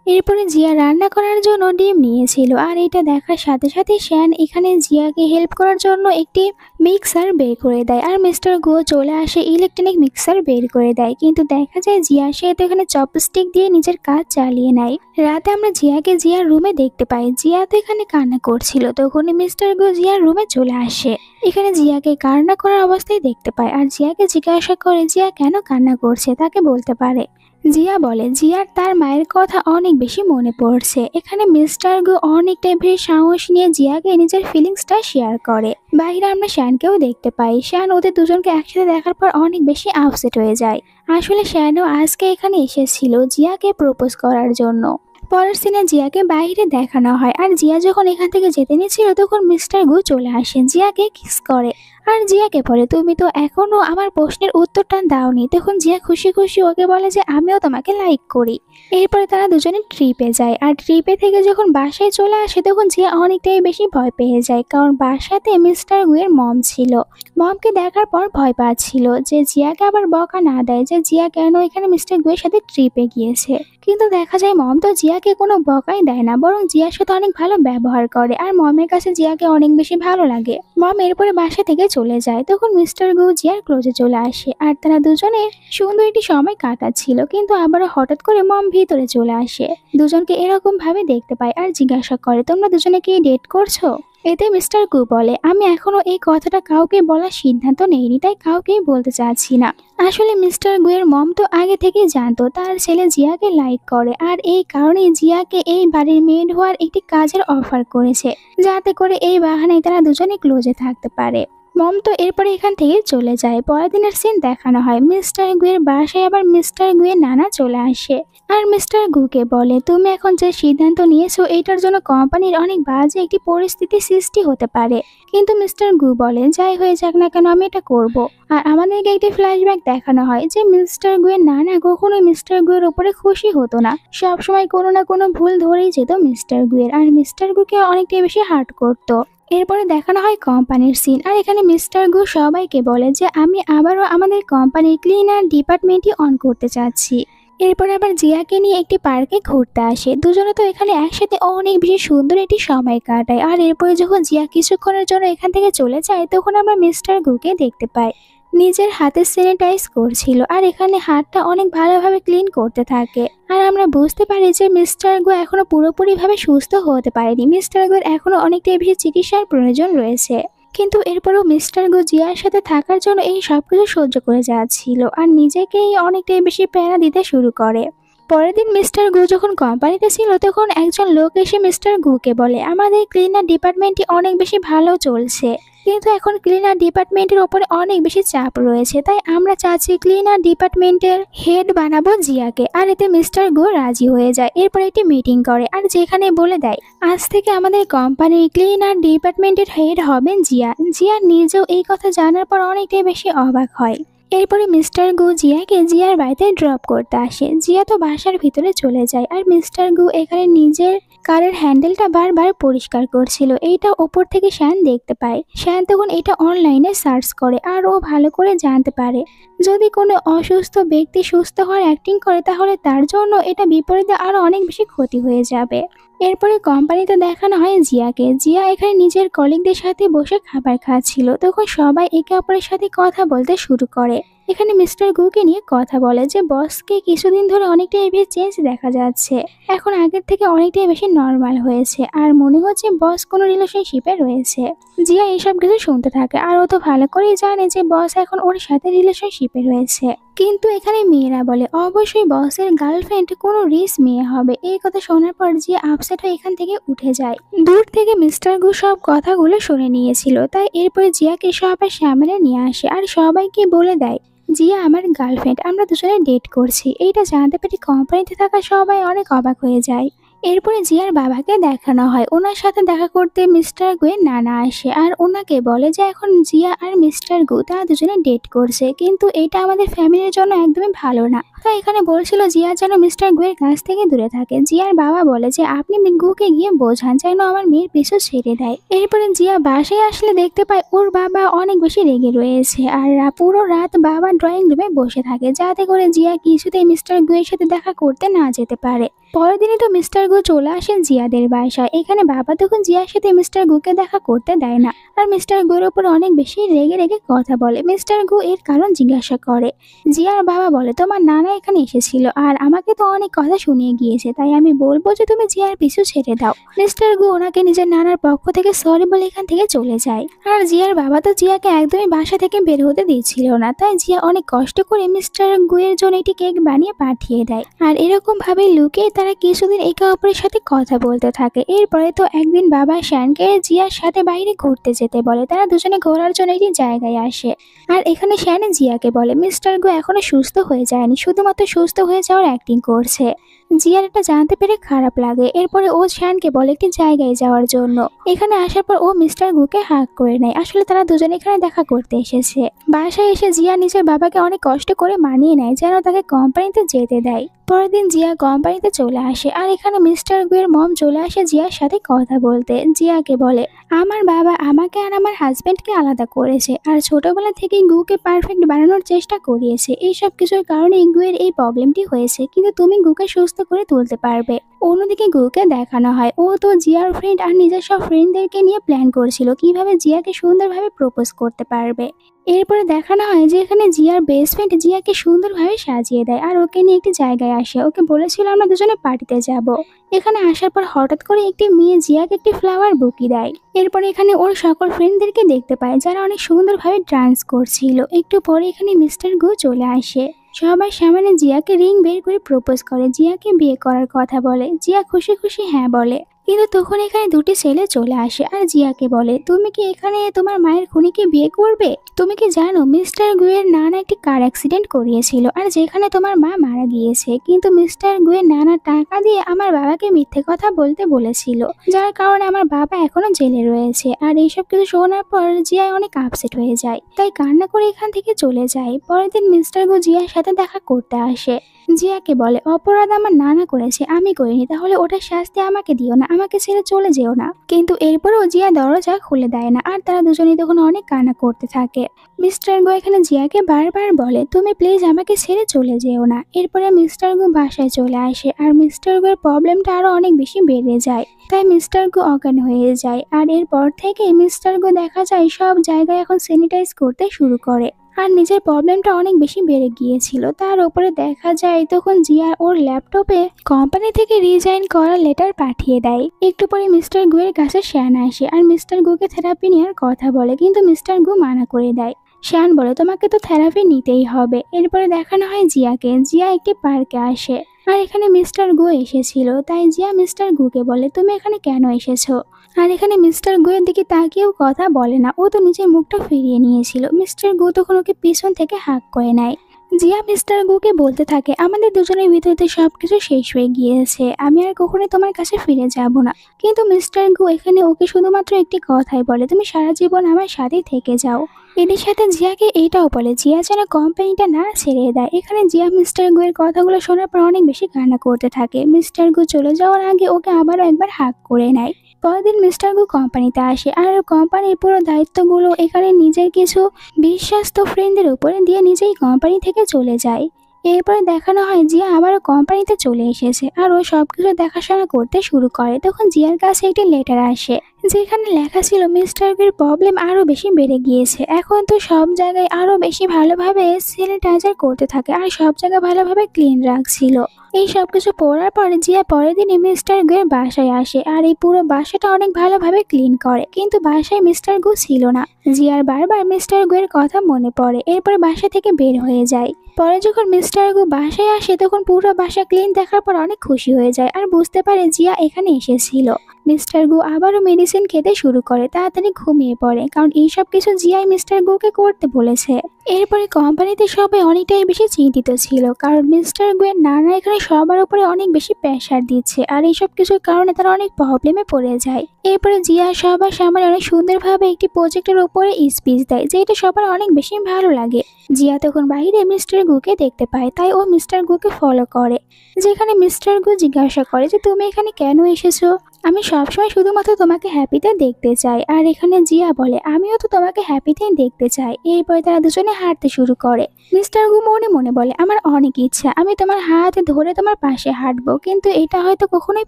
এরপরে জিয়া রান্না করার জন্য ডিম নিয়েছিল, আর এটা দেখার সাথে সাথে শ্যান এখানে জিয়াকে হেল্প করার জন্য একটি মিক্সার বের করে দেয় আর মিস্টার গো চলে আসে ইলেকট্রনিক মিক্সার বের করে দেয়। কিন্তু দেখা যায় জিয়া সে তো এখানে চপস্টিক দিয়ে নিজের কাজ চালিয়ে নেয়। রাতে আমরা জিয়াকে জিয়ার রুমে দেখতে পাই। জিয়া তো এখানে কান্না করছিল, তখনই মিস্টার গো জিয়ার রুমে চলে আসে। এখানে জিয়াকে কান্না করার অবস্থায় দেখতে পায় আর জিয়াকে জিজ্ঞাসা করে জিয়া কেন কান্না করছে, তাকে বলতে পারে। জিয়া বলে জিয়ার তার মায়ের কথা অনেক বেশি মনে পড়ছে। এখানে মিস্টার গো অনেকটাই বেশি সাহস নিয়ে জিয়াকে নিজের ফিলিংসটা শেয়ার করে। বাইরে আমরা শ্যানকেও দেখতে পাই। শ্যান ওদের দুজনকে একসাথে দেখার পর অনেক বেশি আপসেট হয়ে যায়। আসলে শ্যানও আজকে এখানে এসেছিল জিয়াকে প্রপোজ করার জন্য। পরের সিনে জিয়াকে বাইরে দেখানো হয়, আর জিয়া যখন এখান থেকে যেতে নিয়েছিল তখন মিস্টার গু চলে আসে, জিয়াকে কিস করে আর জিয়াকে বলে, তুমি তো এখনো আমার প্রশ্নের উত্তরটা দাওনি। তখন জিয়া খুশি খুশি ওকে বলে যে আমিও তোমাকে লাইক করি। এরপরে তারা দুজনে ট্রিপে যায়, আর ট্রিপে থেকে যখন বাসায় চলে আসে তখন জিয়া অনেকটাই বেশি ভয় পেয়ে যায়, কারণ বাসাতে মিস্টার গুয়ের মম ছিল। মমকে দেখার পর ভয় পাচ্ছিল যে জিয়াকে আবার বকা না দেয় যে জিয়া কেন এখানে মিস্টার গুয়ের সাথে ট্রিপে গিয়েছে। কিন্তু দেখা যায় মম তো জিয়াকে কোনো বকাই দেয় না, বরং জিয়ার সাথে অনেক ভালো ব্যবহার করে, আর মমের কাছে জিয়াকে অনেক বেশি ভালো লাগে। মম এরপরে বাসা থেকে চলে যায়। তখন মিস্টার গু জিয়ার ক্লোজে চলে আসে, আর তারা দুজনে সুন্দর একটি সময় কাটাচ্ছিল। কিন্তু আবারও হঠাৎ করে মম ভিতরে চলে আসে, দুজনকে এরকম ভাবে দেখতে পায় আর জিজ্ঞাসা করে, তোমরা দুজনে কি ডেট করছো? এতে মিস্টার গু বলে, আমি এখনো এই কথাটা কাউকে বলার সিদ্ধান্ত নেইনি, তাই কাউকেই বলতে চাচ্ছি না। আসলে মিস্টার গুয়ের মম তো আগে থেকেই জানতো তার ছেলে জিয়াকে লাইক করে, আর এই কারণে জিয়াকে এই বাড়ির মেড হওয়ার একটি কাজের অফার করেছে, যাতে করে এই বাহানায় তারা দুজনে ক্লোজে থাকতে পারে। মম তো এরপরে এখান থেকে চলে যায়। পরের দিনের সিন দেখানো হয় মিস্টার গুয়ের বাসায় আবার মিস্টার গুয়ের নানা চলে আসে, আর মিস্টার গুকে বলে, তুমি এখন যে সিদ্ধান্ত নিয়েছো এটার জন্য কোম্পানির অনেক বাজে একটি পরিস্থিতি সৃষ্টি হতে পারে। কিন্তু মিস্টার গু বলে, যাই হয়ে যাক না কেন আমি এটা করব। আর আমাদেরকে একটি ফ্ল্যাশব্যাক দেখানো হয় যে মিস্টার গুয়ের নানা কখনোই মিস্টার গুয়ের উপরে খুশি হতো না, সবসময় কোনো না কোনো ভুল ধরেই যেত মিস্টার গুয়ের, আর মিস্টার গুকে অনেকটাই বেশি হার্ট করতো। এরপরে দেখানো হয় কোম্পানির সিন, আর এখানে মিস্টার গু সবাইকে বলে যে আমি আবারও আমাদের কোম্পানির ক্লিনার ডিপার্টমেন্টই অন করতে চাচ্ছি। এরপর আবার জিয়াকে নিয়ে একটি পার্কে ঘুরতে আসে। দুজনে তো এখানে একসাথে অনেক বেশি সুন্দর একটি সময় কাটায়। আর এরপরে যখন জিয়া কিছুক্ষণের জন্য এখান থেকে চলে যায় তখন আমরা মিস্টার গুকে দেখতে পাই নিজের হাতে স্যানিটাইজ করছিল, আর এখানে হাতটা অনেক ভালোভাবে ক্লিন করতে থাকে। আর আমরা বুঝতে পারি যে মিস্টার গু এখনো পুরোপুরিভাবে সুস্থ হতে পারেনি, মিস্টার গুর এখনো অনেকটাই বেশি চিকিৎসার প্রয়োজন রয়েছে। কিন্তু এরপরও মিস্টার গু জিয়ার সাথে থাকার জন্য এই সবকিছু সহ্য করে যাচ্ছিল, আর নিজেকেই অনেকটাই বেশি প্যারা দিতে শুরু করে। পরের দিন মিস্টার গু যখন কোম্পানিতে ছিল তখন একজন লোক এসে মিস্টার গুকে বলে, আমাদের ক্লিনার ডিপার্টমেন্টটি অনেক বেশি ভালো চলছে, কিন্তু এখন ক্লিনার ডিপার্টমেন্টের ওপরে অনেক বেশি চাপ রয়েছে, তাই আমরা চাচ্ছি ক্লিনার ডিপার্টমেন্টের হেড বানাবো জিয়াকে। আর এতে মিস্টার গু রাজি হয়ে যায়। এরপর একটি মিটিং করে আর যেখানে বলে দেয় আজ থেকে আমাদের কোম্পানির ক্লিনার ডিপার্টমেন্টের হেড হবেন জিয়া। জিয়া নিজেও এই কথা জানার পর অনেকটাই বেশি অবাক হয়। এরপরে মিস্টার গু জিয়াকে জিয়ার বাড়িতে ড্রপ করতে আসে। জিয়া তো বাসার ভিতরে চলে যায় আর মিস্টার গু এখানে নিজের কারের হ্যান্ডেলটা বারবার পরিষ্কার করছিল। এইটা ওপর থেকে শ্যান দেখতে পায়। শ্যান তখন এটা অনলাইনে সার্চ করে আর ও ভালো করে জানতে পারে যদি কোনো অসুস্থ ব্যক্তি সুস্থ হওয়ার অ্যাক্টিং করে তাহলে তার জন্য এটা বিপরীতে আরো অনেক বেশি ক্ষতি হয়ে যাবে। এরপরে কোম্পানিতে দেখানো হয় জিয়াকে। জিয়া এখানে নিজের কলিগদের সাথে বসে খাবার খাচ্ছিল। তখন সবাই একে অপরের সাথে কথা বলতে শুরু করে। এখানে মিস্টার গুকে নিয়ে কথা বলে যে বসকে কিছুদিন ধরে অনেকটাই বেশি চেঞ্জ দেখা যাচ্ছে, এখন আগের থেকে অনেকটাই বেশি নর্মাল হয়েছে আর মনে হচ্ছে বস কোনো রিলেশনশিপে রয়েছে। জিয়া এইসব কিছু শুনতে থাকে আর ও তো ভালো করেই জানে যে বস এখন ওর সাথে রিলেশনশিপে রয়েছে। কিন্তু এখানে মেয়েরা বলে অবশ্যই বসের গার্লফ্রেন্ড কোনো রিচ মেয়ে হবে। এই কথা শোনার পর জিয়া আপসেট হয়ে এখান থেকে উঠে যায়। দূর থেকে মিস্টার গু সব কথাগুলো শুনে নিয়েছিল, তাই এরপরে জিয়াকে সবার সামনে নিয়ে আসে আর সবাইকে বলে দেয় জিয়া আমার গার্লফ্রেন্ড, আমরা দুজনে ডেট করছি। এইটা জানতে পেরে কোম্পানিতে থাকা সবাই অনেক অবাক হয়ে যায়। এরপরে জিয়ার বাবাকে দেখানো হয়। ওনার সাথে দেখা করতে মিস্টার গুয়ের নানা আসে আর ওনাকে বলে যে এখন জিয়া আর মিস্টার গু তারা দুজনে ডেট করছে, কিন্তু এটা আমাদের ফ্যামিলির জন্য একদমই ভালো না। তাই এখানে বলছিল জিয়া যেন মিস্টার গুয়ের কাছ থেকে দূরে থাকে। জিয়ার বাবা বলে যে আপনি গুকে গিয়ে বোঝান যেন আমার মেয়ের পিছু ছেড়ে দেয়। এরপরে জিয়া বাসায় আসলে দেখতে পায় ওর বাবা অনেক বেশি রেগে রয়েছে আর পুরো রাত বাবা ড্রয়িং রুমে বসে থাকে যাতে করে জিয়া কিছুতেই মিস্টার গুয়ের সাথে দেখা করতে না যেতে পারে। পরের দিনই তো মিস্টার গু চলে আসেন জিয়াদের বাসায়। এখানে বাবা তখন জিয়ার সাথে মিস্টার গুকে দেখা করতে দেয় না আর মিস্টার গুর উপর অনেক বেশি রেগে রেগে কথা বলে। মিস্টার গু এর কারণ জিজ্ঞাসা করে। জিয়ার বাবা বলে তোমার নানা এখানে এসেছিল আর আমাকে তো অনেক কথা শুনিয়ে গিয়েছে, তাই আমি বলবো যে তুমি জিয়ার পিছু ছেড়ে দাও। মিস্টার গু ওনাকে নিজের নানার পক্ষ থেকে সরি বলে এখান থেকে চলে যায়। আর জিয়ার বাবা তো জিয়াকে একদমই বাসা থেকে বের হতে দিচ্ছিল না, তাই জিয়া অনেক কষ্ট করে মিস্টার গুয়ের জন্য একটি কেক বানিয়ে পাঠিয়ে দেয়। আর এরকম ভাবে লুকিয়ে তারা কিছুদিন একে অপরের সাথে কথা বলতে থাকে। এরপরে তো একদিন বাবা শ্যানকে জিয়ার সাথে বাইরে ঘুরতে যেতে বলে। তারা দুজনে ঘোরার জন্য একটি জায়গায় আসে আর এখানে শ্যানে জিয়াকে বলে মিস্টার গু এখনো সুস্থ হয়ে যায়নি, শুধুমাত্র সুস্থ হয়ে যাওয়ার অ্যাক্টিং করছে। জিয়ার এটা জানতে পেরে খারাপ লাগে। এরপরে ও শ্যানকে বলে একটি জায়গায় যাওয়ার জন্য। এখানে আসার পর ও মিস্টার গুকে হাক করে নেয়। আসলে তারা দুজনে এখানে দেখা করতে এসেছে। বাসায় এসে জিয়া নিজের বাবাকে অনেক কষ্ট করে মানিয়ে নেয় যেন তাকে কোম্পানিতে যেতে দেয়। পরের দিন জিয়া কোম্পানিতে চলে আসে আর এখানে মিস্টার গুয়ের মম চলে আসে জিয়ার সাথে কথা বলতে। জিয়াকে বলে আমার বাবা আমাকে আর আমার হাজবেন্ডকে আলাদা করেছে আর ছোটবেলা থেকেই গুকে পারফেক্ট বানানোর চেষ্টা করিয়েছে। এইসব কিছুর কারণে গুয়ের এই প্রবলেমটি হয়েছে, কিন্তু তুমি গুকে সুস্থ করে তুলতে পারবে। অন্যদিকে গুকে দেখানো হয় ও তো জিয়ার ফ্রেন্ড আর নিজের সব ফ্রেন্ডদেরকে নিয়ে প্ল্যান করছিল কিভাবে জিয়াকে সুন্দরভাবে প্রপোজ করতে পারবে। এরপরে দেখানো হয় যে এখানে জিয়ার বেস্ট ফ্রেন্ড জিয়াকে সুন্দরভাবে সাজিয়ে দেয় আর ওকে নিয়ে একটি জায়গায় আসে। ওকে বলেছিল আমরা দুজনে পার্টিতে যাব। এখানে আসার পর হঠাৎ করে একটি মেয়ে জিয়াকে একটি ফ্লাওয়ার বুকি দেয়। এরপরে এখানে ওর সকল ফ্রেন্ডদেরকে দেখতে পায় যারা অনেক সুন্দরভাবে ডান্স করছিল। একটু পরে এখানে মিস্টার গু চলে আসে। সবার সামনে জিয়াকে রিং বের করে প্রপোজ করে, জিয়াকে বিয়ে করার কথা বলে। জিয়া খুশি খুশি হ্যাঁ বলে, কিন্তু তখন এখানে দুটি ছেলে চলে আসে আর জিয়াকে বলে তুমি কি এখানে তোমার মায়ের খুনিকে বিয়ে করবে? তুমি কি জানো মিস্টার গুয়ের নানা একটি কার অ্যাক্সিডেন্ট করিয়েছিল আর যেখানে তোমার মা মারা গিয়েছে, কিন্তু মিস্টার গুয়ের নানা টাকা দিয়ে আমার বাবাকে মিথ্যে কথা বলতে বলেছিল, যার কারণে আমার বাবা এখনো জেলে রয়েছে। আর এইসব কিছু শোনার পর জিয়া অনেক আপসেট হয়ে যায়, তাই কান্না করে এখান থেকে চলে যায়। পরের দিন মিস্টার গু জিয়ার সাথে দেখা করতে আসে। জিয়াকে বলে অপরাধ আমার নানা করেছে, আমি করিনি, তাহলে ওটার শাস্তি আমাকে দিও না, আমাকে ছেড়ে চলে যেও না। কিন্তু এরপরও জিয়া দরজা খুলে দেয় না আর তারা দুজনেই তখন অনেক কান্না করতে থাকে। মিস্টার গু এখানে জিয়াকে বারবার বলে তুমি প্লিজ আমাকে ছেড়ে চলে যেও না। এরপরে মিস্টার গু বাসায় চলে আসে আর মিস্টার গু এর প্রবলেমটা আরো অনেক বেশি বেড়ে যায়, তাই মিস্টার গু অজ্ঞান হয়ে যায়। আর এরপর থেকে মিস্টার গু দেখা যায় সব জায়গায় এখন স্যানিটাইজ করতে শুরু করে আর নিজের প্রবলেমটা অনেক বেশি বেড়ে গিয়েছিল। তার উপরে দেখা যায় তখন জিয়া ওর ল্যাপটপে কোম্পানি থেকে রিজাইন করার লেটার পাঠিয়ে দেয়। একটু পরে মিস্টার গুয়ের কাছে শ্যান আসে আর মিস্টার গুকে থেরাপি নেওয়ার কথা বলে, কিন্তু মিস্টার গু মানা করে দেয়। শ্যান বলে তোমাকে তো থেরাপি নিতেই হবে। এরপরে দেখানো হয় জিয়াকে। জিয়া একটি পার্কে আসে আর এখানে মিস্টার গু এসেছিল, তাই জিয়া মিস্টার গুকে বলে তুমি এখানে কেন এসেছো। আর এখানে মিস্টার গুয়ের দিকে তাকিয়েও কথা বলে না, ও তো নিজের মুখটা ফিরিয়ে নিয়েছিল। মিস্টার গু তখন ওকে পিছন থেকে হাঁক করে নেয়। জিয়া মিস্টার গুকে বলতে থাকে আমাদের দুজনের ভিতরে সবকিছু শেষ হয়ে গিয়েছে, আমি আর কখনোই তোমার কাছে ফিরে যাব না। কিন্তু মিস্টার গু এখানে ওকে শুধুমাত্র একটি কথাই বলে তুমি সারা জীবন আমার সাথেই থেকে যাও। এদের সাথে জিয়াকে এইটাও বলে জিয়া যেন কোম্পানিটা না ছেড়ে দেয়। এখানে জিয়া মিস্টার গুয়ের কথাগুলো শোনার পর অনেক বেশি কান্না করতে থাকে। মিস্টার গু চলে যাওয়ার আগে ওকে আবারও একবার হাঁক করে নেয়। পরের দিন মিস্টার গু কোম্পানিতে আসে আর কোম্পানির পুরো দায়িত্বগুলো এখানে নিজের কিছু বিশ্বস্ত ফ্রেন্ডদের উপরে দিয়ে নিজেই কোম্পানি থেকে চলে যায়। এরপরে দেখানো হয় জিয়া আবারও কোম্পানিতে চলে এসেছে আর ও সবকিছু দেখাশোনা করতে শুরু করে। তখন জিয়ার কাছে একটি লেটার আসে যেখানে লেখা ছিল মিস্টার গুয়ের প্রবলেম আরো বেশি বেড়ে গিয়েছে, এখন তো সব জায়গায় আরো বেশি ভালোভাবে স্যানিটাইজার করতে থাকে আর সব জায়গা ভালোভাবে ক্লিন রাখছিল। এই সবকিছু পড়ার পরে জিয়া পরের দিনই মিস্টার গুয়ের বাসায় আসে আর এই পুরো বাসাটা অনেক ভালোভাবে ক্লিন করে, কিন্তু বাসায় মিস্টার গু ছিল না। জিয়ার বারবার মিস্টার গুয়ের কথা মনে পড়ে, এরপরে বাসা থেকে বের হয়ে যায়। পরে যখন মিস্টার গু বাসায় আসে তখন পুরো বাসা ক্লিন দেখার পর অনেক খুশি হয়ে যায় আর বুঝতে পারে জিয়া এখানে এসেছিল। মিস্টার গু আবারও মেডিসিন খেতে শুরু করে, তাড়াতাড়ি ঘুমিয়ে পড়ে কারণ এইসব কিছু জিয়াই মিস্টার গুকে করতে বলেছে। এরপরে কোম্পানিতে সবাই অনেকটাই বেশি চিন্তিত ছিল কারণ মিস্টার গুয়ের নানা এখানে সবার উপরে অনেক বেশি প্রেশার দিচ্ছে আর এইসব কিছুর কারণে তারা অনেক প্রবলেমে পড়ে যায়। এরপরে জিয়া সবার সামনে অনেক সুন্দরভাবে একটি প্রজেক্টের উপরে স্পিচ দেয়, যেটা সবার অনেক বেশি ভালো লাগে। জিয়া তখন বাইরে মিস্টার গুকে দেখতে পায়, তাই ও মিস্টার গুকে ফলো করে। যেখানে মিস্টার গু জিজ্ঞাসা করে যে তুমি এখানে কেন এসেছো, আমি সবসময় শুধুমাত্র তোমাকে হ্যাপিতে দেখতে চাই। আর এখানে জিয়া বলে আমিও তো তোমাকে হ্যাপিতেই দেখতে চাই। এরপরে তারা দুজনে হাঁটতে শুরু করে। মিস্টার গু মনে মনে বলে আমার অনেক ইচ্ছা আমি তোমার হাত ধরে তোমার পাশে হাঁটবো, কিন্তু এটা হয়তো কখনোই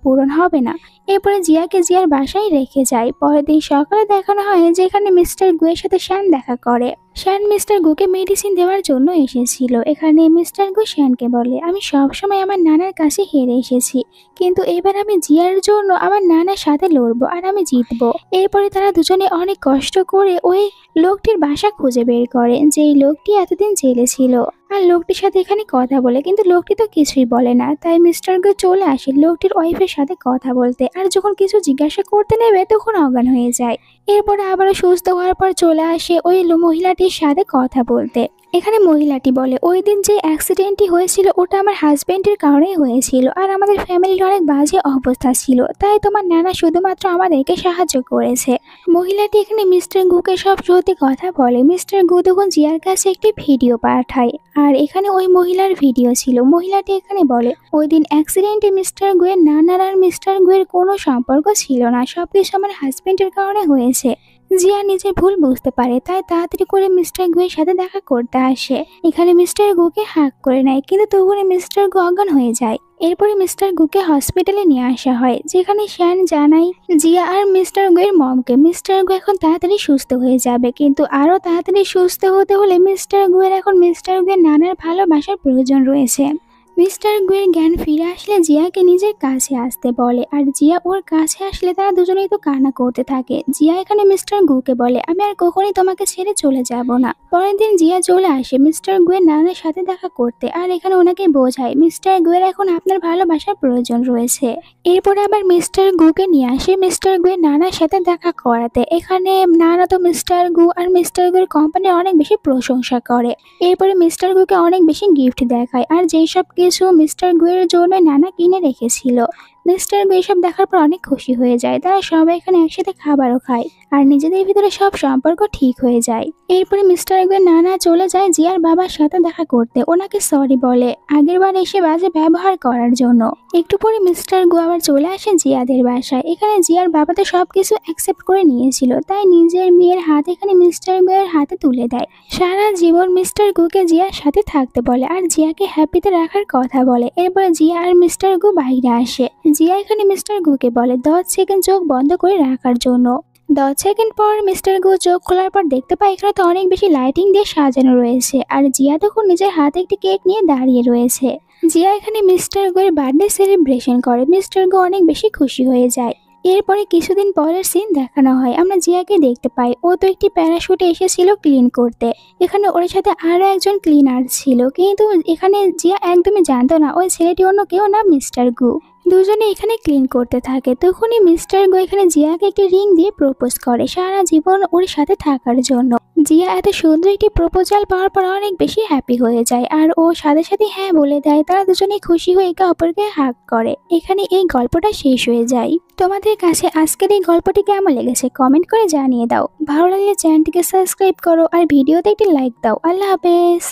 পূরণ হবে না। এরপরে জিয়াকে জিয়ার বাসায় রেখে যায়। পরের দিন সকালে দেখানো হয় যেখানে মিস্টার গুয়ের সাথে শ্যান দেখা করে। শ্যান মিস্টার গুকে মেডিসিন দেওয়ার জন্য এসেছিল। এখানে মিস্টার গু শ্যানকে বলে আমি সবসময় আমার নানার কাছে হেরে এসেছি, কিন্তু এবার আমি জিয়ার জন্য আমার নানার সাথে লড়বো আর আমি জিতবো। এরপরে তারা দুজনে অনেক কষ্ট করে ওই লোকটির বাসা খুঁজে বের করে, যেই লোকটি এতদিন জেলে ছিল। আর লোকটির সাথে এখানে কথা বলে, কিন্তু লোকটি তো কিছুই বলে না। তাই মিস্টার গু চলে আসে লোকটির ওয়াইফের সাথে কথা বলতে, আর যখন কিছু জিজ্ঞাসা করতে নেবে তখন অজ্ঞান হয়ে যায়। এরপরে আবারও সুস্থ হওয়ার পর চলে আসে ওই মহিলাটির সাথে কথা বলতে। এখানে মহিলাটি বলে ওই দিন যে অ্যাক্সিডেন্টটি হয়েছিল ওটা আমার হাজবেন্ডের কারণেই হয়েছিল আর আমাদের ফ্যামিলির অনেক বাজে অবস্থা ছিল, তাই তোমার নানা শুধুমাত্র আমাদেরকে সাহায্য করেছে। মহিলাটি এখানে মিস্টার গুকে সব সত্যি কথা বলে। মিস্টার গু তখন জিয়ার কাছে একটি ভিডিও পাঠায় আর এখানে ওই মহিলার ভিডিও ছিল। মহিলাটি এখানে বলে ওই দিন অ্যাক্সিডেন্টে মিস্টার গুয়ের নানার আর মিস্টার গুয়ের কোনো সম্পর্ক ছিল না, সবকিছু আমার হাজবেন্ডের কারণে হয়েছে। জিয়া নিজের ভুল বুঝতে পারে, তাই তাড়াতাড়ি করে মিস্টার গুয়ের সাথে দেখা করতে আসে। এখানে মিস্টার গুকে হাঁক করে নেয়, কিন্তু তখন মিস্টার গু অজ্ঞান হয়ে যায়। এরপরে মিস্টার গুকে হসপিটালে নিয়ে আসা হয়, যেখানে শ্যান জানায় জিয়া আর মিস্টার গুয়ের মমকে মিস্টার গু এখন তাড়াতাড়ি সুস্থ হয়ে যাবে, কিন্তু আরো তাড়াতাড়ি সুস্থ হতে হলে মিস্টার গুয়ের এখন মিস্টার গুয়ের নানার ভালোবাসার প্রয়োজন রয়েছে। মিস্টার গুয়ের জ্ঞান ফিরে আসলে জিয়াকে নিজের কাছে আসতে বলে আর জিয়া ওর কাছে আসলে তারা দুজনেই তো কান্না করতে থাকে। জিয়া এখানে মিস্টার গুকে বলে আমি আর কখনোই তোমাকে ছেড়ে চলে যাব না। পরের দিন জিয়া চলে আসে মিস্টার গুয়ের নানার সাথে দেখা করতে আর এখানে ওনাকে বোঝায় মিস্টার গুয়ের এখন আপনার ভালোবাসার প্রয়োজন রয়েছে। এরপরে আবার মিস্টার গুকে নিয়ে আসে মিস্টার গুয়ের নানার সাথে দেখা করাতে। এখানে নানা তো মিস্টার গু আর মিস্টার গুয়ের কোম্পানির অনেক বেশি প্রশংসা করে। এরপরে মিস্টার গুকে অনেক বেশি গিফট দেখায় আর যেই সব কিছু মিস্টার গুয়ের জন্য নানা কিনে রেখেছিল। মিস্টার গু এসব দেখার পর অনেক খুশি হয়ে যায়। তারা সবাই এখানে একসাথে খাবারও খায় আর নিজেদের ভিতরে সব সম্পর্ক ঠিক হয়ে যায়। এরপরে মিস্টার গুয়ের নানা চলে যায় জিয়ার বাবার সাথে দেখা করতে, ওনাকে সরি বলে আগের বার এসে বাজে ব্যবহার করার জন্য। একটু পরে মিস্টার গু আবার চলে আসে জিয়াদের বাসায়। এখানে জিয়ার বাবা তো সবকিছু অ্যাকসেপ্ট করে নিয়েছিল, তাই নিজের মেয়ের হাত এখানে মিস্টার গুয়ের হাতে তুলে দেয়। সারা জীবন মিস্টার গুকে জিয়ার সাথে থাকতে বলে আর জিয়াকে হ্যাপিতে রাখার কথা বলে। এরপরে জিয়া আর মিস্টার গু বাইরে আসে। জিয়া এখানে মিস্টার গুকে বলে 10 সেকেন্ড চোখ বন্ধ করে রাখার জন্য। 10 সেকেন্ড পর মিস্টার গু চোখ খোলার পর দেখতে পায় এখানে তো অনেক বেশি লাইটিং দিয়ে সাজানো রয়েছে আর জিয়া তখন নিজের হাতে একটি কেক নিয়ে দাঁড়িয়ে রয়েছে। জিয়া এখানে মিস্টার গুয়ের বার্থডে সেলিব্রেশন করে। মিস্টার গু অনেক বেশি খুশি হয়ে যায়। এরপরে কিছুদিন পরের সিন দেখানো হয়, আমরা জিয়াকে দেখতে পাই। ও তো একটি প্যারাশুটে এসেছিল ক্লিন করতে। এখানে ওর সাথে আরো একজন ক্লিনার ছিল, কিন্তু এখানে জিয়া একদমই জানতো না ওই ছেলেটি অন্য কেউ না, মিস্টার গু। দুজনে এখানে ক্লিন করতে থাকে। তখনই মিস্টার গো এখানে জিয়াকে একটি রিং দিয়ে প্রপোজ করে সারা জীবন ওর সাথে থাকার জন্য। জিয়া এত সুন্দর একটি প্রপোজাল পাওয়ার পর অনেক বেশি হ্যাপি হয়ে যায়, আর ও সাথে সাথে হ্যাঁ বলে দেয়। তারা দুজনেই খুশি হয়ে একে অপরকে হাগ করে। এখানে এই গল্পটা শেষ হয়ে যায়। তোমাদের কাছে আজকের এই গল্পটি কেমন লেগেছে কমেন্ট করে জানিয়ে দাও। ভালো লাগলে চ্যানেলটিকে সাবস্ক্রাইব করো আর ভিডিওতে একটি লাইক দাও। আল্লাহ হাফেজ।